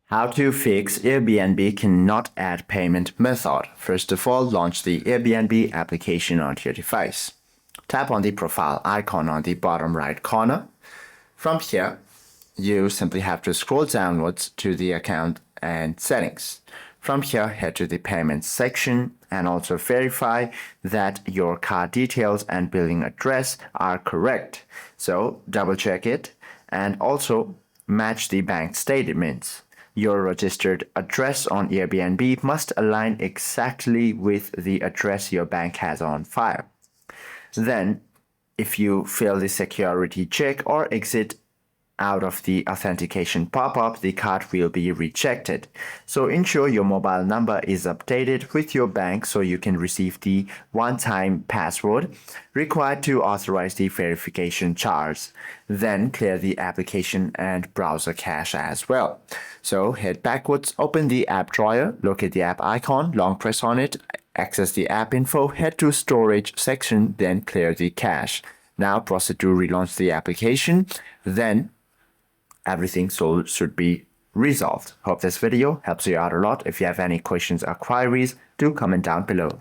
How to fix Airbnb cannot add payment method. First of all, launch the Airbnb application on your device. Tap on the profile icon on the bottom right corner. From here, you simply have to scroll downwards to the account and settings. From here, head to the payments section and also verify that your card details and billing address are correct. So double check it and also match the bank statements. Your registered address on Airbnb must align exactly with the address your bank has on file. Then, if you fail the security check or exit out of the authentication pop-up, the card will be rejected. So ensure your mobile number is updated with your bank so you can receive the one-time password required to authorize the verification charge. Then clear the application and browser cache as well. So head backwards, open the app drawer, locate the app icon, long press on it, access the app info, head to storage section, then clear the cache. Now proceed to relaunch the application, then everything should be resolved. Hope this video helps you out a lot. If you have any questions or queries, do comment down below.